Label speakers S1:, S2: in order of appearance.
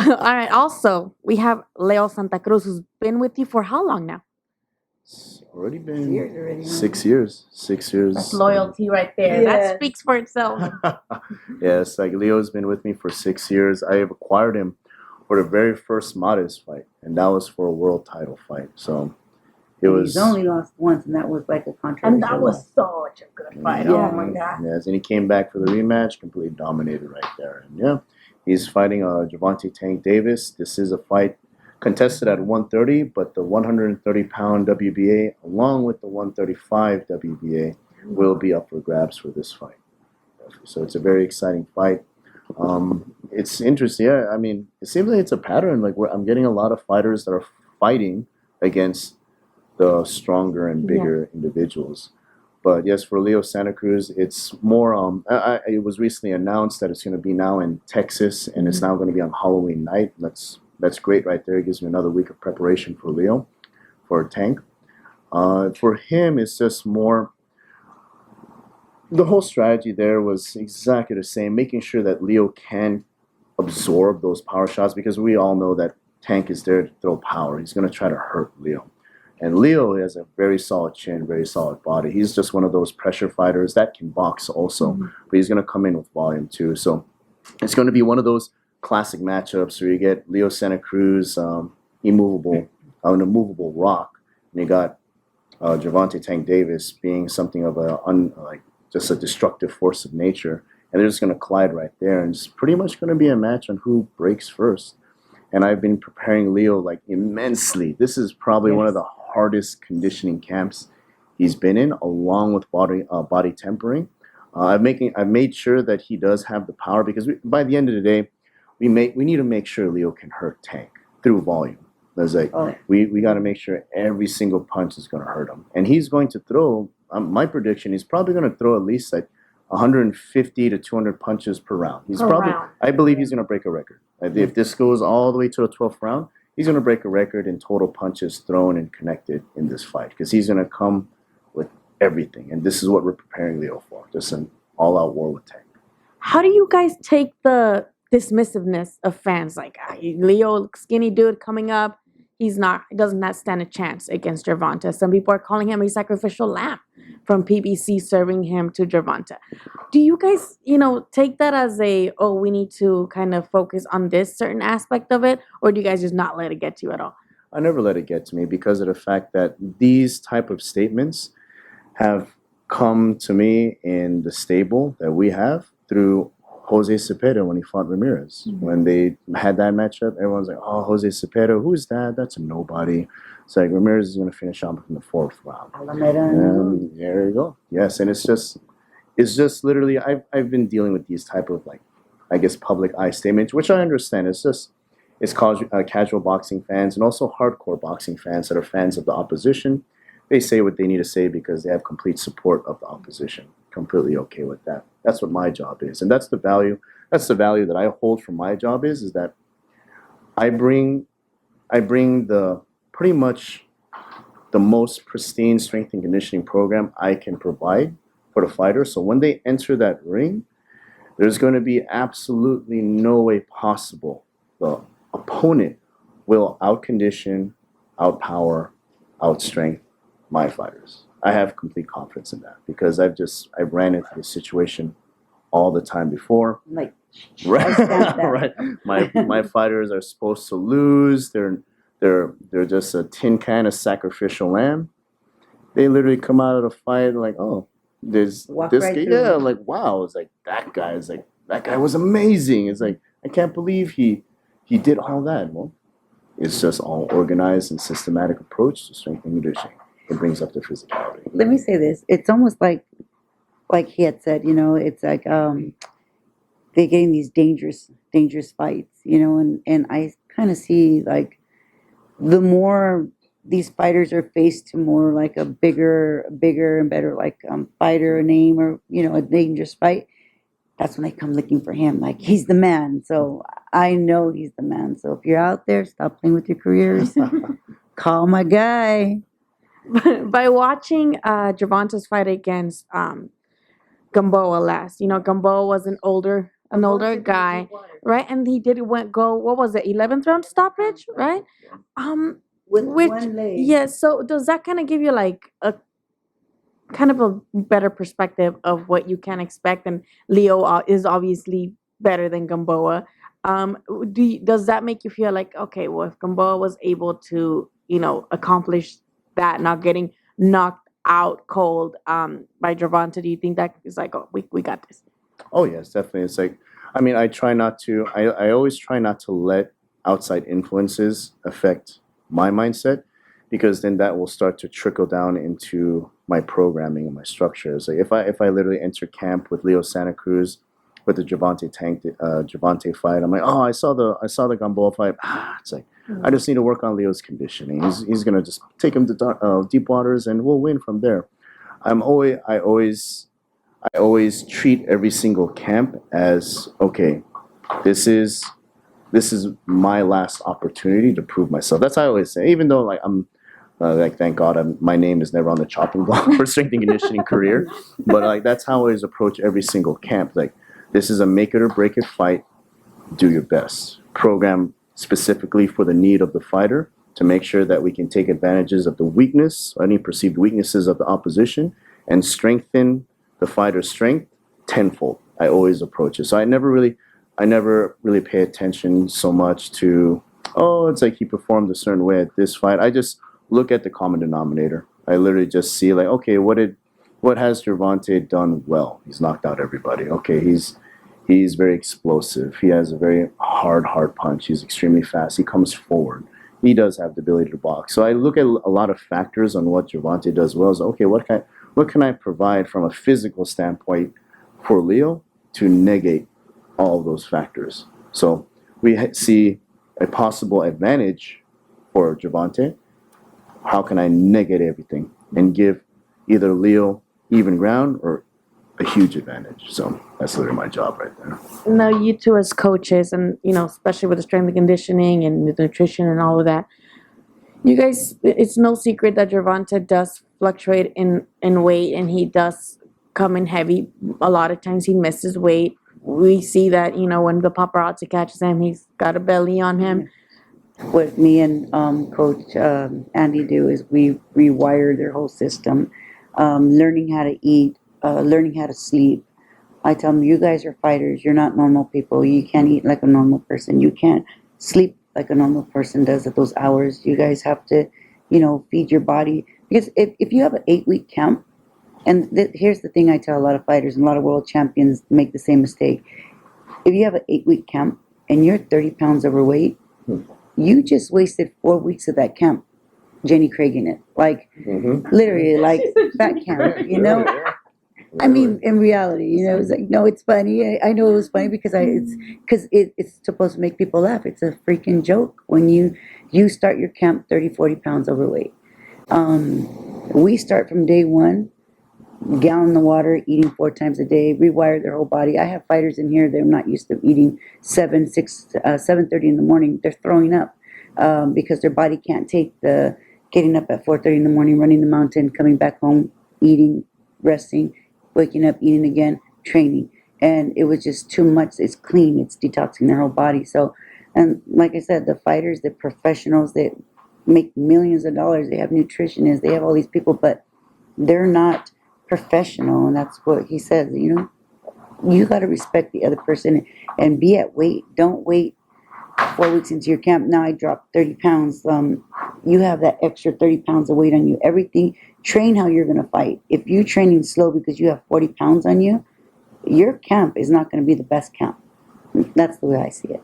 S1: All right. Also, we have Leo Santa Cruz, who's been with you for how long now?
S2: It's already
S3: Years
S2: been
S3: already, huh?
S2: 6 years. 6 years.
S1: That's loyalty right there.
S3: Yeah.
S1: That speaks for itself.
S2: Yes, like Leo's been with me for 6 years. I have acquired him for the very first Modest fight, and that was for a world title fight. So it
S3: And
S2: was.
S3: he's only lost once, and that was like a controversial.
S1: And that was such a good fight.
S3: Yeah.
S1: Oh my God.
S2: Yes, and he came back for the rematch, completely dominated right there. And yeah, he's fighting Gervonta Davis. This is a fight contested at 130, but the 130-pound WBA, along with the 135 WBA, will be up for grabs for this fight. So it's a very exciting fight. It's interesting. Yeah, I mean, it seems like it's a pattern. Like I'm getting a lot of fighters that are fighting against the stronger and bigger individuals. But yes, for Leo Santa Cruz, it's more. It was recently announced that it's going to be now in Texas, and it's now going to be on Halloween night. That's great right there. It gives me another week of preparation for Leo, for Tank. For him, it's just more. The whole strategy there was exactly the same, making sure that Leo can absorb those power shots, because we all know that Tank is there to throw power. He's going to try to hurt Leo. And Leo has a very solid chin, very solid body. He's just one of those pressure fighters that can box also, but he's going to come in with volume too. So it's going to be one of those classic matchups where you get Leo Santa Cruz, an immovable rock, and you got Gervonta Tank Davis being something of just a destructive force of nature. And they're just going to collide right there. And it's pretty much going to be a match on who breaks first. And I've been preparing Leo like immensely. This is probably one of the hardest conditioning camps he's been in, along with body tempering. I've made sure that he does have the power, because by the end of the day, we need to make sure Leo can hurt Tank through volume. There's we got to make sure every single punch is going to hurt him, and he's going to throw. My prediction, he's probably going to throw at least like 150 to 200 punches per round. I believe he's going to break a record. If this goes all the way to the 12th round, he's going to break a record in total punches thrown and connected in this fight, because he's going to come with everything. And this is what we're preparing Leo for, just an all-out war with Tank.
S1: How do you guys take the dismissiveness of fans? Like, Leo, skinny dude coming up, does not stand a chance against Gervonta. Some people are calling him a sacrificial lamb from PBC, serving him to Gervonta. Do you guys, take that as we need to kind of focus on this certain aspect of it, or do you guys just not let it get to you at all?
S2: I never let it get to me, because of the fact that these type of statements have come to me in the stable that we have through Jose Cepeda when he fought Ramirez. When they had that matchup, everyone's like, oh, Jose Cepeda, who's that? That's a nobody. It's like Ramirez is going to finish off in the 4th round. And there you go. Yes, and it's just literally, I've been dealing with these type of public eye statements, which I understand. It's casual boxing fans and also hardcore boxing fans that are fans of the opposition. They say what they need to say because they have complete support of the opposition. Completely okay with that. That's what my job is, and that's the value. That's the value that I hold from my job is that I bring the pretty much the most pristine strength and conditioning program I can provide for the fighter. So when they enter that ring, there's going to be absolutely no way possible the opponent will outcondition, outpower, outstrength my fighters. I have complete confidence in that, because I've ran into this situation all the time before.
S3: Like,
S2: right. My fighters are supposed to lose. They're just a tin can of sacrificial lamb. They literally come out of the fight like, oh, there's this guy. Yeah, like, wow. It's like that guy was amazing. It's like, I can't believe he did all that. Well, it's just all organized and systematic approach to strength and conditioning. It brings up the physicality.
S3: Let me say this. It's almost like he had said, it's like they're getting these dangerous fights, and I kind of see like the more these fighters are faced to more like a bigger and better fighter name, or a dangerous fight, that's when they come looking for him. Like, he's the man. So I know he's the man. So if you're out there, stop playing with your careers. Call my guy.
S1: By watching Gervonta's fight against Gamboa last, Gamboa was an older an older guy, right? And he did go, what was it, 11th round stoppage, right?
S3: With
S1: Which,
S3: one leg.
S1: yeah, so does that kind of give you like a kind of a better perspective of what you can expect? And Leo is obviously better than Gamboa. Does that make you feel like, okay, well, if Gamboa was able to, accomplish that, not getting knocked out cold by Gervonta, do you think that is like, oh, we got this?
S2: Oh yes, definitely. It's like, I mean, I always try not to let outside influences affect my mindset, because then that will start to trickle down into my programming and my structures. Like if I literally enter camp with Leo Santa Cruz with the Gervonta fight, I'm like, oh, I saw the Gamboa fight. It's like, I just need to work on Leo's conditioning. He's gonna just take him to deep waters and we'll win from there. I always treat every single camp as, okay, this is my last opportunity to prove myself. That's what I always say. Even though like I'm like, thank God my name is never on the chopping block for strength and conditioning career, but like that's how I always approach every single camp. Like, this is a make it or break it fight. Do your best. Program specifically for the need of the fighter to make sure that we can take advantages of the weakness, any perceived weaknesses of the opposition, and strengthen the fighter's strength tenfold. I always approach it. So I never really pay attention so much to, oh, it's like he performed a certain way at this fight. I just look at the common denominator. I literally just see like, okay, what has Gervonta done well? He's knocked out everybody. Okay, he's very explosive. He has a very hard punch. He's extremely fast. He comes forward. He does have the ability to box. So I look at a lot of factors on what Gervonta does well. So, okay, what can I provide from a physical standpoint for Leo to negate all of those factors? So we see a possible advantage for Gervonta. How can I negate everything and give either Leo even ground or a huge advantage? So that's literally my job right there.
S1: Now, you two as coaches, and especially with the strength and conditioning and the nutrition and all of that, you guys, it's no secret that Gervonta does fluctuate in weight, and he does come in heavy. A lot of times he misses weight. We see that, when the paparazzi catches him, he's got a belly on him.
S3: What me and Coach Andy do is we rewire their whole system, learning how to eat, learning how to sleep. I tell them, you guys are fighters. You're not normal people. You can't eat like a normal person. You can't sleep like a normal person does at those hours. You guys have to, feed your body. Because if you have an 8-week camp, and here's the thing I tell a lot of fighters, and a lot of world champions make the same mistake. If you have an 8-week camp and you're 30 pounds overweight, you just wasted 4 weeks of that camp, Jenny Craig in it. Like, literally, like fat camp, I mean, in reality, it's like, no, it's funny. I know it was funny because it's supposed to make people laugh. It's a freaking joke when you start your camp 30, 40 pounds overweight. We start from day one, gallon of water, eating 4 times a day, rewire their whole body. I have fighters in here, they're not used to eating 7:30 in the morning. They're throwing up because their body can't take the getting up at 4:30 in the morning, running the mountain, coming back home, eating, resting, waking up, eating again, training. And it was just too much. It's clean. It's detoxing their whole body. So, and like I said, the fighters, the professionals that make millions of dollars, they have nutritionists, they have all these people, but they're not professional. And that's what he says, you got to respect the other person and be at weight. Don't wait 4 weeks into your camp. Now I dropped 30 pounds. You have that extra 30 pounds of weight on you. Everything, train how you're going to fight. If you're training slow because you have 40 pounds on you, your camp is not going to be the best camp. That's the way I see it.